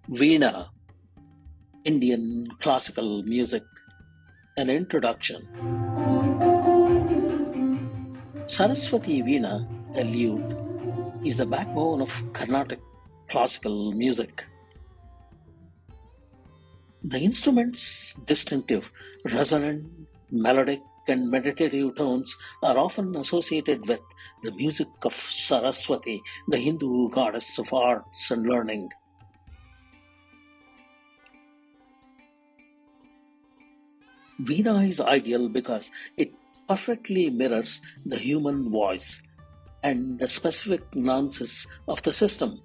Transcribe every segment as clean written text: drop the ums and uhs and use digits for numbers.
Veena, Indian classical music, an introduction. Saraswati Veena, a lute, is the backbone of Carnatic classical music. The instrument's distinctive, resonant, melodic, and meditative tones are often associated with the music of Saraswati, the Hindu goddess of arts and learning. Veena is ideal because it perfectly mirrors the human voice and the specific nuances of the system.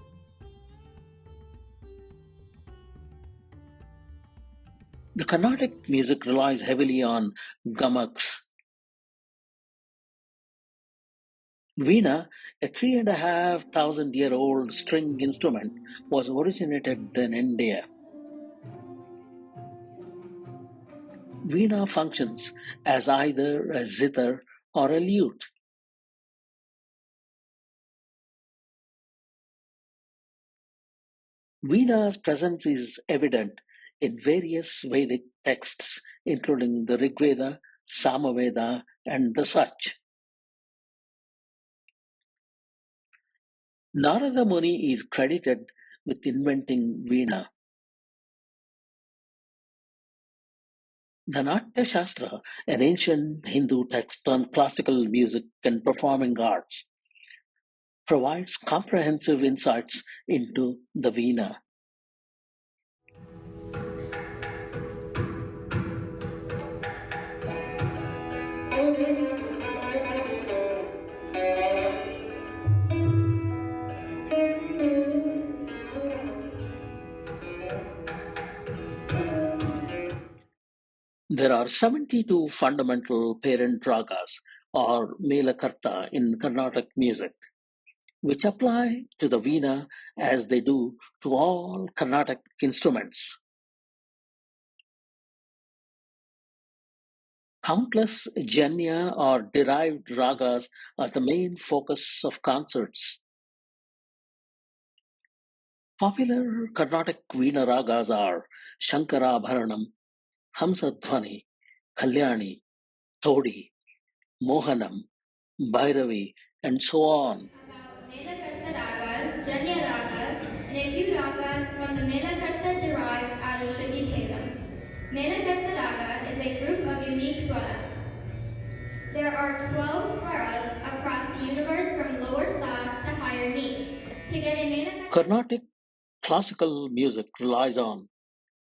The Carnatic music relies heavily on gamaks. Veena, a 3,500-year-old string instrument, was originated in India. Veena functions as either a zither or a lute. Veena's presence is evident in various Vedic texts, including the Rigveda, Samaveda, and the Sach. Narada Muni is credited with inventing Veena. The Natya Shastra, an ancient Hindu text on classical music and performing arts, provides comprehensive insights into the Veena. There are 72 fundamental parent ragas or melakarta in Carnatic music, which apply to the Veena as they do to all Carnatic instruments. Countless janya or derived ragas are the main focus of concerts. Popular Carnatic Veena ragas are Shankarabharanam, Hamsadhwani, Kalyani, Todi, Mohanam, Bhairavi, and so on. About Melakarta ragas, Janya ragas, and a few ragas from the Melakarta derived out of Shrutikhetam. Melakarta raga is a group of unique swaras. There are 12 swaras across the universe from lower sa to higher ni. To get a Melakarta Carnatic classical music relies on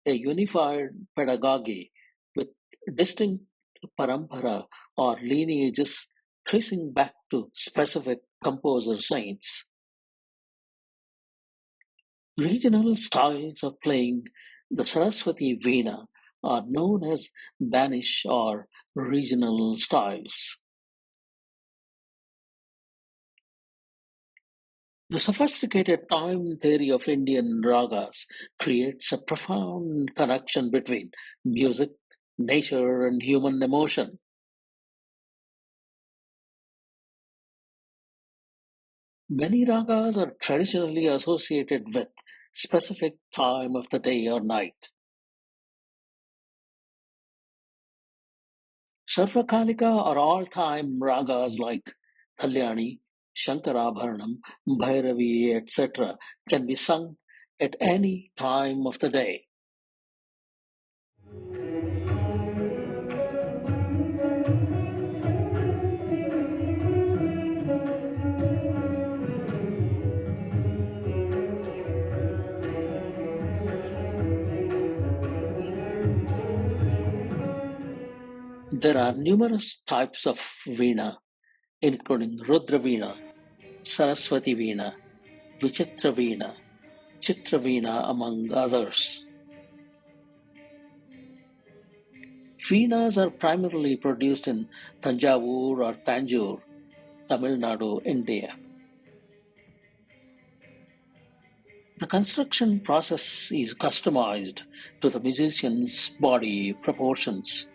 a unified pedagogy with distinct parampara or lineages tracing back to specific composer saints. Regional styles of playing the Saraswati Veena are known as Banish or regional styles. The sophisticated time theory of Indian ragas creates a profound connection between music, nature, and human emotion. Many ragas are traditionally associated with specific time of the day or night. Sarvakalika or all-time ragas like Kalyani, Shankarabharanam, Bhairavi, etc. can be sung at any time of the day. There are numerous types of veena, including Rudra Veena, Saraswati Veena, Vichitra Veena, Chitra Veena, among others. Veenas are primarily produced in Tanjavur or Tanjore, Tamil Nadu, India. The construction process is customized to the musician's body proportions.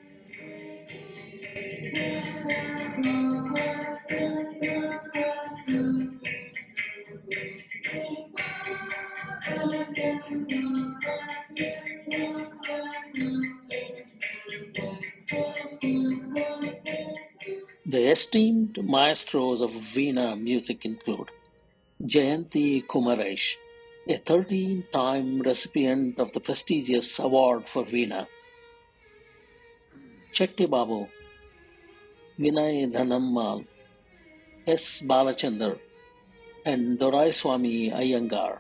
The esteemed maestros of Veena music include Jayanti Kumaresh, a 13-time recipient of the prestigious award for Veena; Chetti Babu, Vinay Dhanammal, S. Balachandar, and Doraiswamy Iyengar.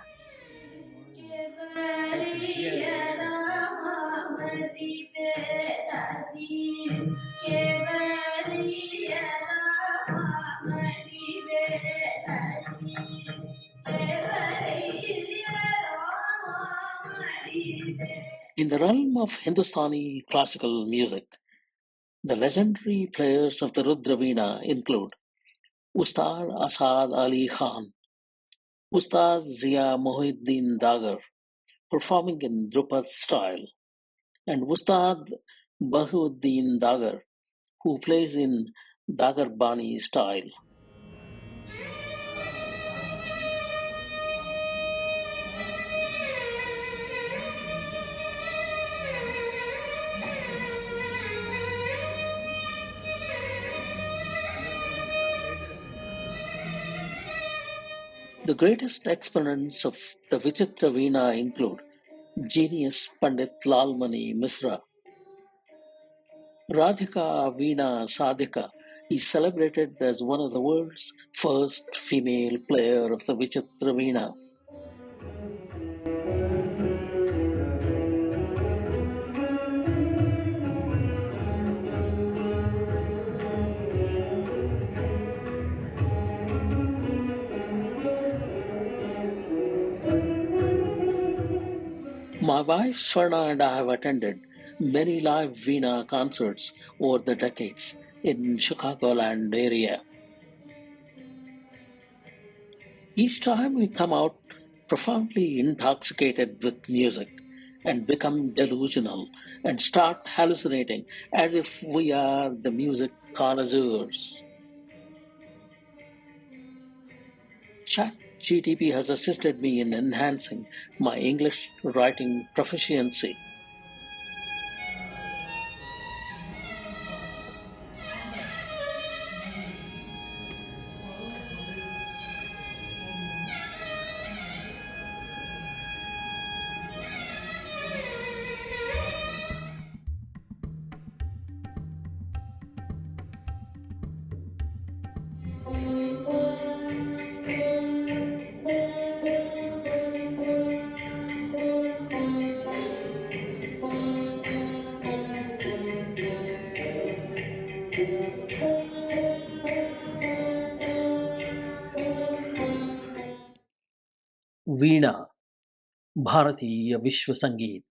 In the realm of Hindustani classical music, the legendary players of the Rudraveena include Ustad Asad Ali Khan, Ustad Zia Mohiuddin Dagar, performing in Drupad style, and Ustad Bahuddin Dagar, who plays in Dagar Bani style. The greatest exponents of the Vichitra Veena include genius Pandit Lalmani Misra. Radhika Veena Sadhika is celebrated as one of the world's first female player of the Vichitra Veena. My wife Swarna and I have attended many live Veena concerts over the decades in Chicagoland area. Each time we come out profoundly intoxicated with music and become delusional and start hallucinating as if we are the music connoisseurs. ChatGTP has assisted me in enhancing my English writing proficiency. वीणा भारतीय विश्व संगीत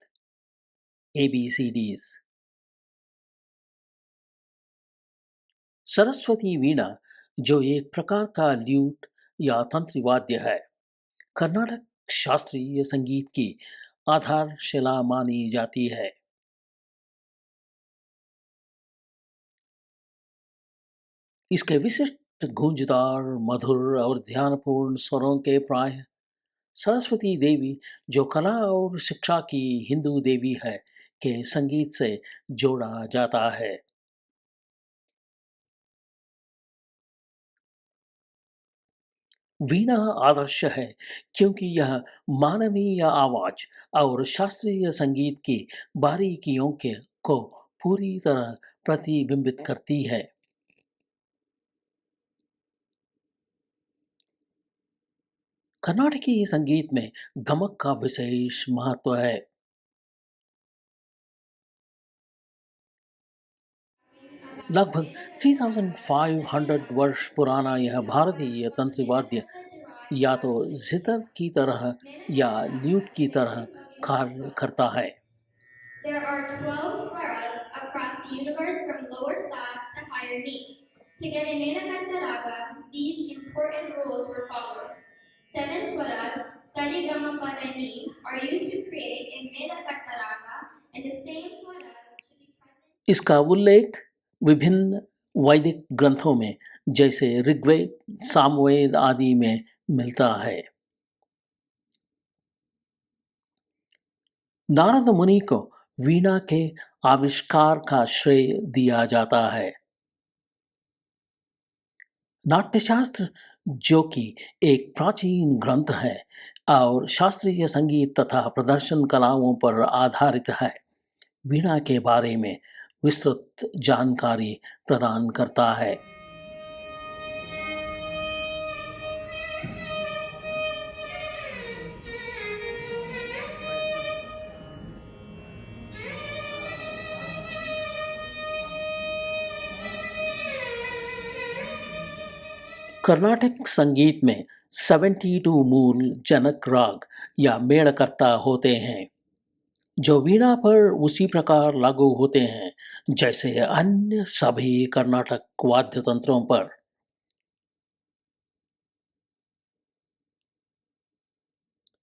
ABCDs। Saraswati वीणा जो एक प्रकार का lewd या तंत्री वाद्य है, कर्नाटक शास्त्रीय संगीत की आधारशिला मानी जाती है। इसके विशिष्ट गूंजदार, मधुर और ध्यानपूर्ण स्वरों के प्राय सरस्वती देवी, जो कला और शिक्षा की हिंदू देवी है, के संगीत से जोड़ा जाता है। वीणा आदर्श है क्योंकि यह मानवीय आवाज और शास्त्रीय संगीत की बारीकियों को पूरी तरह प्रतिबिंबित करती है। कर्नाटकी संगीत में गमक का विशेष महत्व है। लगभग 3500 वर्ष पुराना यह भारतीय तंत्री वाद्य या तो जितर की तरह या ल्यूट की तरह कार्य करता है। There are 12 swaras across the universe from lower sa to higher ni. To get a Nilakanta raga, these important rules were followed. 7 swaras, Sari Gama Pa and Ni, are used to create a Nilakanta raga, and the same swaras should be present. इसका उल्लेख विभिन्न वैदिक ग्रंथों में जैसे ऋग्वेद, सामवेद आदि में मिलता है। नारद मुनि को वीणा के आविष्कार का श्रेय दिया जाता है। नाट्यशास्त्र, जो कि एक प्राचीन ग्रंथ है और शास्त्रीय संगीत तथा प्रदर्शन कलाओं पर आधारित है, वीणा के बारे में विस्तृत जानकारी प्रदान करता है। कर्नाटक संगीत में 72 मूल जनक राग या मेलकर्ता होते हैं, जो वीणा पर उसी प्रकार लागू होते हैं जैसे अन्य सभी कर्नाटक वाद्य तंत्रों पर।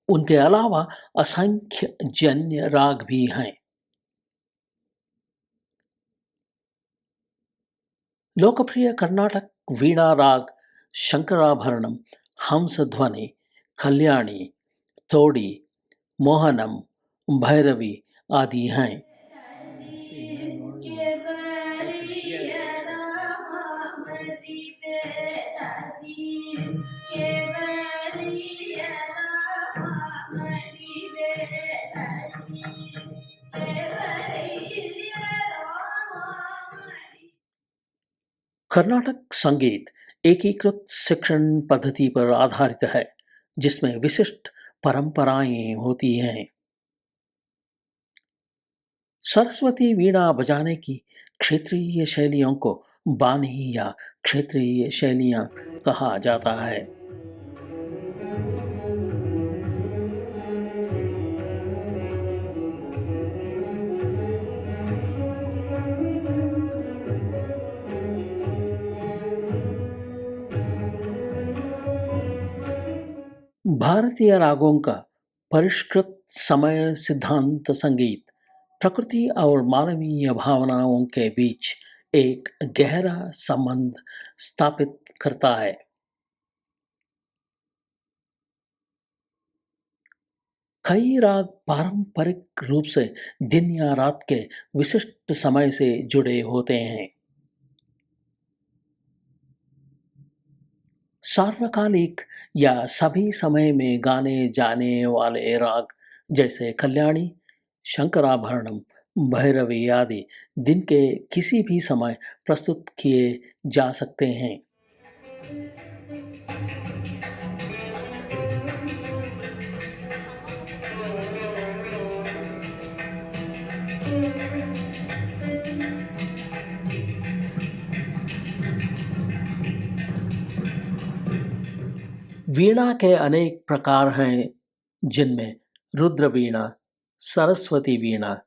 उनके अलावा असंख्य जन्य राग भी हैं। लोकप्रिय कर्नाटक वीणा राग शंकराभरणम, हंसध्वनि, कल्याणी, तोड़ी, मोहनम, भैरवी आदि हैं। कर्नाटक संगीत एकीकृत शिक्षण पद्धति पर आधारित है, जिसमें विशिष्ट परंपराएं होती हैं। सरस्वती वीणा बजाने की क्षेत्रीय शैलियों को बानी या क्षेत्रीय शैलियां कहा जाता है। भारतीय रागों का परिष्कृत समय सिद्धांत संगीत प्रकृति और मानवीय भावनाओं के बीच एक गहरा संबंध स्थापित करता है। कई राग पारंपरिक रूप से दिन या रात के विशिष्ट समय से जुड़े होते हैं। सार्वकालिक या सभी समय में गाने जाने वाले राग जैसे कल्याणी, शंकराभरणम, भैरवी आदि दिन के किसी भी समय प्रस्तुत किए जा सकते हैं। वीणा के अनेक प्रकार हैं, जिनमें रुद्र वीणा, सरस्वती वीणा,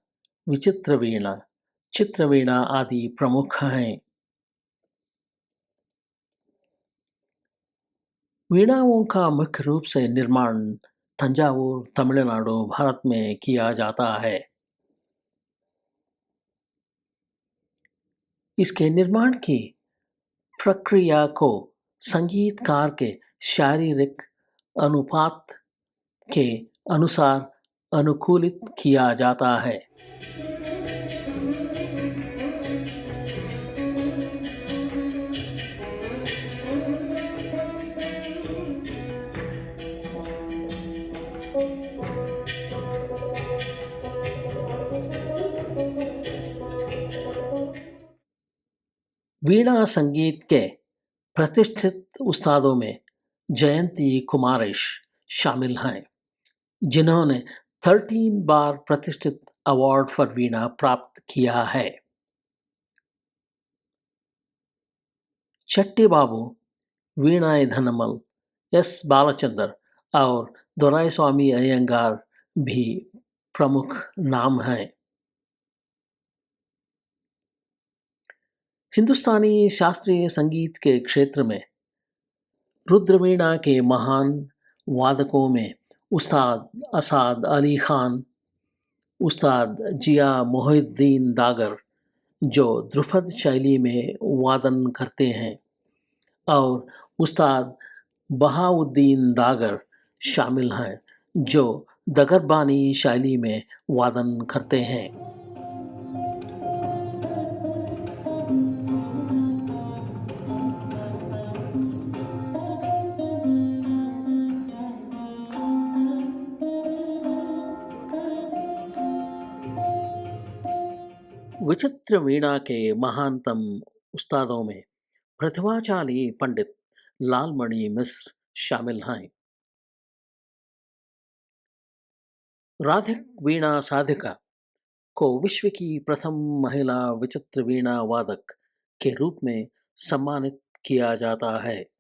विचित्र वीणा, चित्र वीणा आदि प्रमुख हैं। वीणाओं का मुख्य रूप से निर्माण तंजावुर, तमिलनाडु, भारत में किया जाता है। इसके निर्माण की प्रक्रिया को संगीतकार के शारीरिक अनुपात के अनुसार अनुकूलित किया जाता है। वीणा संगीत के प्रतिष्ठित उस्तादों में जयंती कुमारेश शामिल हैं, जिन्होंने 13 बार प्रतिष्ठित अवार्ड फॉर वीणा प्राप्त किया है। चट्टी बाबू, वीणाय धनमल, एस बालचंद्र और दोराईस्वामी अयंगार भी प्रमुख नाम हैं। हिंदुस्तानी शास्त्रीय संगीत के क्षेत्र में रुद्रवीणा के महान वादकों में उस्ताद असाद अली खान, उस्ताद जिया मोहिउद्दीन दागर, जो ध्रुपद शैली में वादन करते हैं, और उस्ताद बहाउद्दीन दागर शामिल हैं, जो दगरबानी शैली में वादन करते हैं। विचित्र वीणा के महानतम उस्तादों में प्रतिभाशाली पंडित लालमणि मिश्र शामिल हैं। राधिक वीणा साधिका को विश्व की प्रथम महिला विचित्र वीणा वादक के रूप में सम्मानित किया जाता है।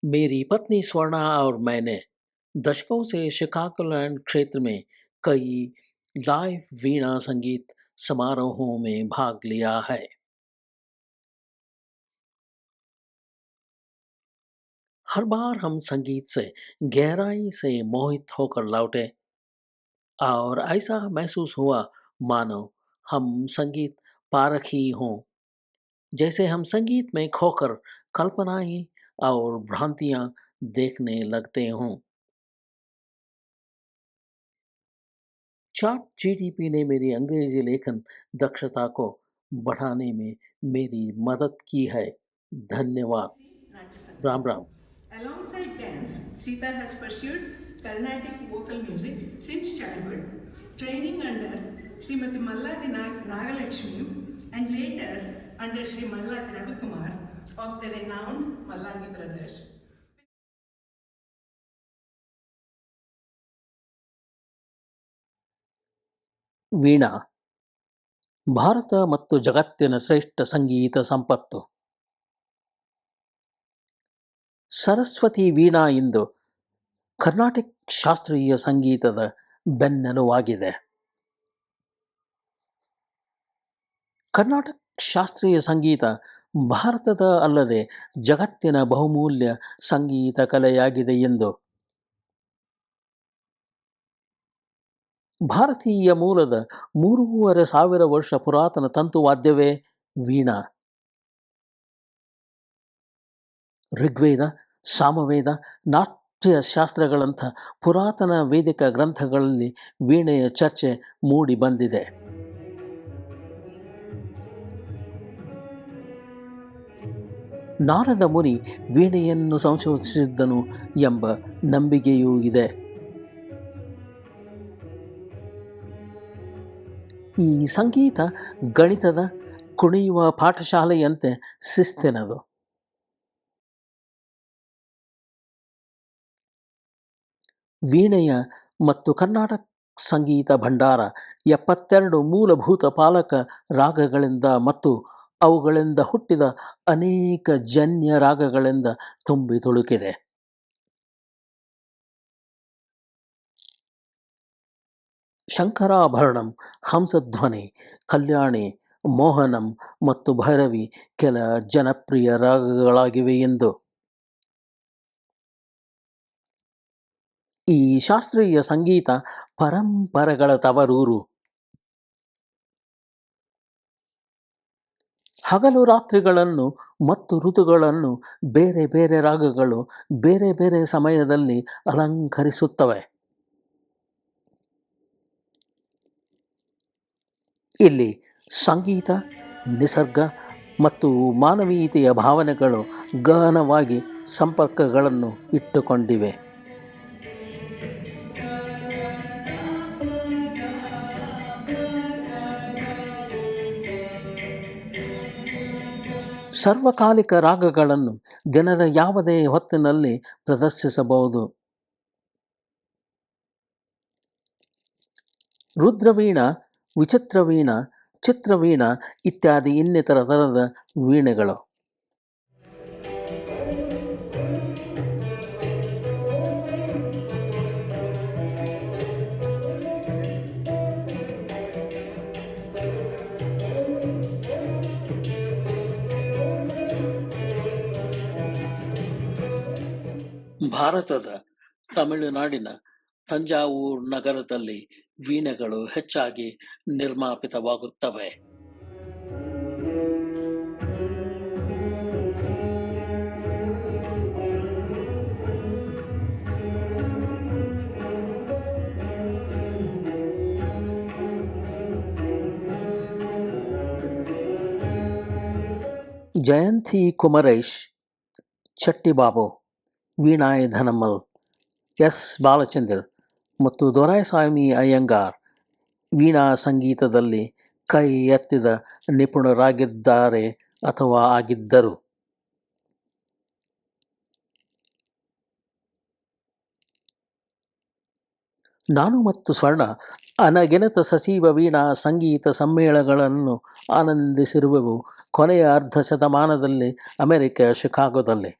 मेरी पत्नी स्वर्णा और मैंने दशकों से शिकागोलैंड क्षेत्र में कई लाइव वीणा संगीत समारोहों में भाग लिया है। हर बार हम संगीत से गहराई से मोहित होकर लौटे और ऐसा महसूस हुआ मानो हम संगीत पारखी हों, जैसे हम संगीत में खोकर कल्पनाएं और भ्रांतियां देखने लगते हों। चैट जीटीपी ने मेरी अंग्रेजी लेखन दक्षता को बढ़ाने में मेरी मदद की है। धन्यवाद। Natya Ram Sangeetam. Ram. Alongside dance, Sita has pursued Carnatic vocal music since childhood, training under Srimati Malladi Nagalakshmi and later under Sri Malladi Ravikumar of the renowned Malladi brothers. Veena Bharat ಮತ್ತು ಜಗತ್ತಿನ ಶ್ರೇಷ್ಠ ಸಂಗೀತ ಸಂಪತ್ತು. ಸರಸ್ವತಿ ವೀಣಾ ಇಂದು ಕರ್ನಾಟಿಕ್ ಶಾಸ್ತ್ರೀಯ ಸಂಗೀತದ ಬೆನ್ನೆಲುಬಾಗಿದೆ. ಕರ್ನಾಟಕ ಶಾಸ್ತ್ರೀಯ ಸಂಗೀತ ಭಾರತದ ಅಲ್ಲದೆ ಜಗತ್ತಿನ ಬಹುಮೂಲ್ಯ ಸಂಗೀತ ಕಲೆಯಾಗಿದೆ ಎಂದು ಭಾರತೀಯ ಮೂಲದ 3,500 ವರ್ಷ ಪುರಾತನ ತಂತುವಾದ್ಯವೇ ವೀಣಾ. ಋಗ್ವೇದ, ಸಾಮವೇದ, ನಾಟ್ಯಶಾಸ್ತ್ರಗಳಂಥ ಪುರಾತನ ವೇದಿಕ ಗ್ರಂಥಗಳಲ್ಲಿ ವೀಣೆಯ ಚರ್ಚೆ ಮೂಡಿ ಬಂದಿದೆ. ನಾರದ ಮುನಿ ವೀಣೆಯನ್ನು ಸಂಶೋಧಿಸಿದ್ದನು ಎಂಬ ನಂಬಿಕೆಯೂ ಇದೆ. ಈ ಸಂಗೀತ ಗಣಿತದ ಕುಣಿಯುವ ಪಾಠಶಾಲೆಯಂತೆ ಶಿಸ್ತಿನದು. ವೀಣೆಯ ಮತ್ತು ಕರ್ನಾಟಕ ಸಂಗೀತ ಭಂಡಾರ 72 ಮೂಲಭೂತ ಪಾಲಕ ರಾಗಗಳಿಂದ ಮತ್ತು ಅವುಗಳಿಂದ ಹುಟ್ಟಿದ ಅನೇಕ ಜನ್ಯ ರಾಗಗಳಿಂದ ತುಂಬಿ ತುಳುಕಿದೆ. ಶಂಕರಾಭರಣಂ, ಹಂಸಧ್ವನಿ, ಕಲ್ಯಾಣಿ, ಮೋಹನಂ ಮತ್ತು ಭೈರವಿ ಕೆಲ ಜನಪ್ರಿಯ ರಾಗಗಳಾಗಿವೆ ಎಂದು. ಈ ಶಾಸ್ತ್ರೀಯ ಸಂಗೀತ ಪರಂಪರೆಗಳ ತವರೂರು. ಹಗಲು ರಾತ್ರಿಗಳನ್ನು ಮತ್ತು ಋತುಗಳನ್ನು ಬೇರೆ ಬೇರೆ ರಾಗಗಳು ಬೇರೆ ಬೇರೆ ಸಮಯದಲ್ಲಿ ಅಲಂಕರಿಸುತ್ತವೆ. ಇಲ್ಲಿ ಸಂಗೀತ, ನಿಸರ್ಗ ಮತ್ತು ಮಾನವೀಯತೆಯ ಭಾವನೆಗಳು ಗಹನವಾಗಿ ಸಂಪರ್ಕಗಳನ್ನು ಇಟ್ಟುಕೊಂಡಿವೆ. ಸರ್ವಕಾಲಿಕ ರಾಗಗಳನ್ನು ದಿನದ ಯಾವುದೇ ಹೊತ್ತಿನಲ್ಲಿ ಪ್ರದರ್ಶಿಸಬಹುದು. ರುದ್ರವೀಣಾ, ವಿಚಿತ್ರವೀಣಾ, ಚಿತ್ರವೀಣಾ ಇತ್ಯಾದಿ ಇನ್ನಿತರ ತರದ ವೀಣೆಗಳು. ಭಾರತದ ತಮಿಳುನಾಡಿನ ತಂಜಾವೂರು ನಗರದಲ್ಲಿ ವೀಣೆಗಳು ಹೆಚ್ಚಾಗಿ ನಿರ್ಮಾಪಿತವಾಗುತ್ತವೆ. ಜಯಂತಿ ಕುಮರೇಶ್, ಚಟ್ಟಿಬಾಬು, ವೀಣಾಯ್ ಧನಮ್ಮಲ್, ಎಸ್ ಬಾಲಚಂದರ್ ಮತ್ತು ದೊರಾಯಸ್ವಾಮಿ ಅಯ್ಯಂಗಾರ್ ವೀಣಾ ಸಂಗೀತದಲ್ಲಿ ಕೈ ಎತ್ತಿದ ನಿಪುಣರಾಗಿದ್ದಾರೆ ಅಥವಾ ಆಗಿದ್ದರು. ನಾನು ಮತ್ತು ಸ್ವರ್ಣ ಅನಗಿನತ ಸಜೀವ ವೀಣಾ ಸಂಗೀತ ಸಮ್ಮೇಳನಗಳನ್ನು ಆನಂದಿಸಿರುವೆವು. ಕೊನೆಯ ಅರ್ಧ ಶತಮಾನದಲ್ಲಿ ಅಮೆರಿಕ ಶಿಕಾಗೋದಲ್ಲಿ.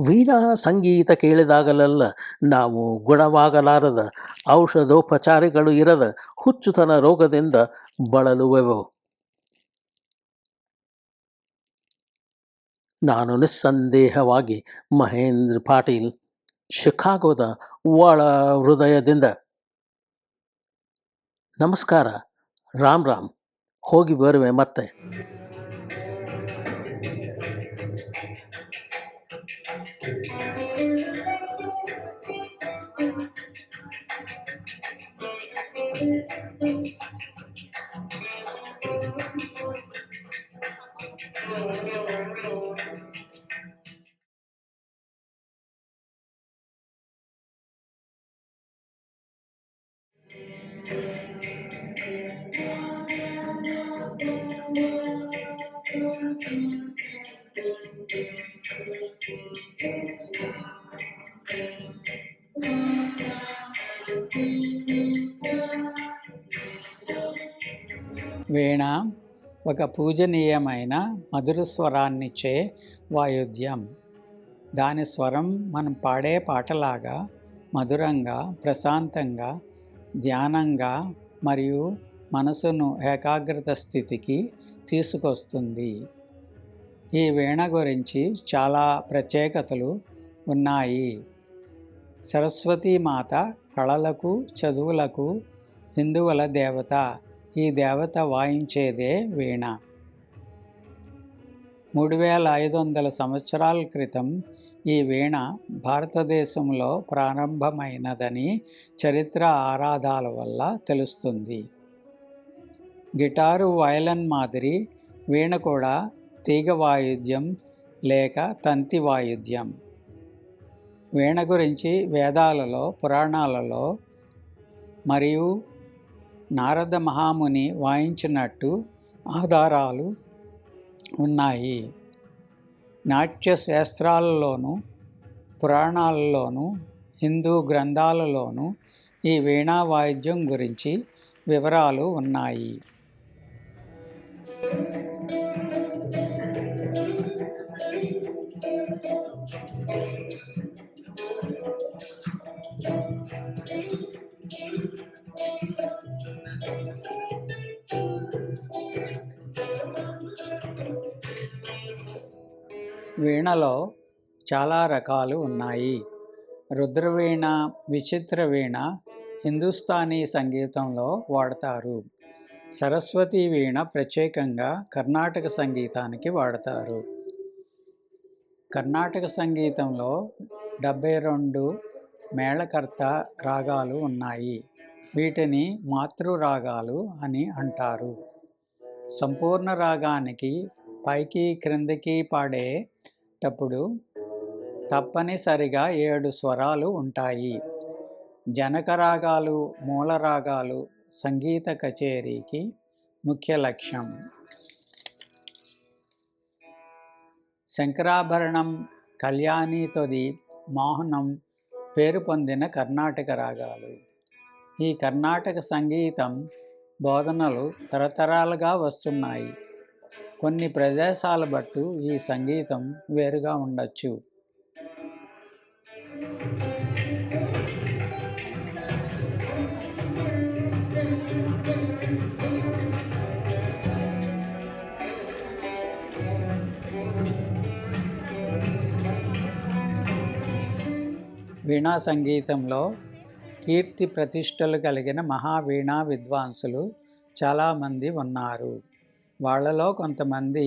ವೀಣಾ ಸಂಗೀತ ಕೇಳಿದಾಗಲೆಲ್ಲ ನಾವು ಗುಣವಾಗಲಾರದ ಔಷಧೋಪಚಾರಗಳು ಇರದ ಹುಚ್ಚುತನ ರೋಗದಿಂದ ಬಳಲುವೆವು. ನಾನು ನಿಸ್ಸಂದೇಹವಾಗಿ ಮಹೇಂದ್ರ ಪಾಟೀಲ್, ಶಿಕಾಗೋದ ಒಳ ಹೃದಯದಿಂದ. ನಮಸ್ಕಾರ, ರಾಮ್ ರಾಮ್. ಹೋಗಿ ಬರುವೆ ಮತ್ತೆ. వీణ ఒక పూజనీయమైన మధుర స్వరాన్నిచ్చే వాయిద్యం. దాని స్వరం మనం పాడే పాటలాగా మధురంగా, ప్రశాంతంగా, ధ్యానంగా మరియు మనసును ఏకాగ్రత స్థితికి తీసుకొస్తుంది. ఈ వీణ గురించి చాలా ప్రత్యేకతలు ఉన్నాయి. సరస్వతీమాత కళలకు, చదువులకు హిందువుల దేవత. ఈ దేవత వాయించేదే వీణ. 3500 సంవత్సరాల క్రితం ఈ వీణ భారతదేశంలో ప్రారంభమైనదని చరిత్ర ఆధారాల వల్ల తెలుస్తుంది. గిటారు, వయలిన్ మాదిరి వీణ కూడా తీగ వాయిద్యం లేక తంతి వాయిద్యం. వీణ గురించి వేదాలలో, పురాణాలలో మరియు నారద మహాముని వాయించినట్టు ఆధారాలు ఉన్నాయి. నాట్య శాస్త్రాలలోనూ, పురాణాలలోనూ, హిందూ గ్రంథాలలోనూ ఈ వీణా వాయిద్యం గురించి వివరాలు ఉన్నాయి. వీణలో చాలా రకాలు ఉన్నాయి. రుద్రవీణ, విచిత్ర వీణ హిందుస్థానీ సంగీతంలో వాడతారు. సరస్వతి వీణ ప్రత్యేకంగా కర్ణాటక సంగీతానికి వాడతారు. కర్ణాటక సంగీతంలో 72 మేళకర్త రాగాలు ఉన్నాయి. వీటిని మాతృరాగాలు అని అంటారు. సంపూర్ణ రాగానికి పైకి క్రిందికి పాడేటప్పుడు తప్పనిసరిగా 7 స్వరాలు ఉంటాయి. జనక రాగాలు, మూల రాగాలు సంగీత కచేరీకి ముఖ్య లక్ష్యం. శంకరాభరణం, కళ్యాణి తొది, మోహనం పేరు పొందిన కర్ణాటక రాగాలు. ఈ కర్ణాటక సంగీతం బోధనలు తరతరాలుగా వస్తున్నాయి. కొన్ని ప్రదేశాల బట్టి ఈ సంగీతం వేరుగా ఉండొచ్చు. వీణా సంగీతంలో కీర్తి ప్రతిష్టలు కలిగిన మహావీణా విద్వాంసులు చాలామంది ఉన్నారు. వాళ్ళలో కొంతమంది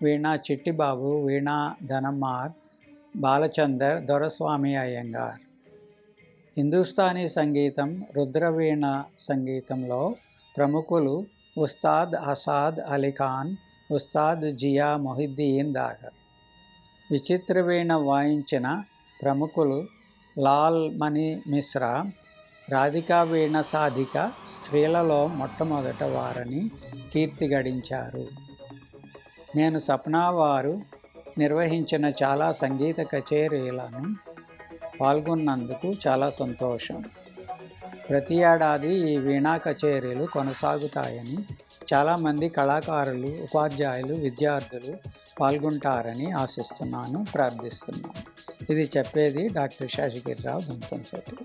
వీణా చిట్టిబాబు, వీణా ధనమ్మార్, బాలచందర్, దొరస్వామి అయ్యంగార్. హిందుస్థానీ సంగీతం, రుద్రవీణ సంగీతంలో ప్రముఖులు ఉస్తాద్ అసాద్ అలీ ఖాన్, ఉస్తాద్ జియా మొహిద్దీన్ దాగర్. విచిత్ర వీణ వాయించిన ప్రముఖులు లాల్ మణి మిశ్రా, రాధికా వీణ సాధిక స్త్రీలలో మొట్టమొదట వారని కీర్తి గడించారు. నేను సప్నా వారు నిర్వహించిన చాలా సంగీత కచేరీలను పాల్గొన్నందుకు చాలా సంతోషం. ప్రతి ఏడాది ఈ వీణా కచేరీలు కొనసాగుతాయని, చాలామంది కళాకారులు, ఉపాధ్యాయులు, విద్యార్థులు పాల్గొంటారని ఆశిస్తున్నాను, ప్రార్థిస్తున్నాను. ఇది చెప్పేది డాక్టర్ శేషగిరిరావు దంతంశెట్టి.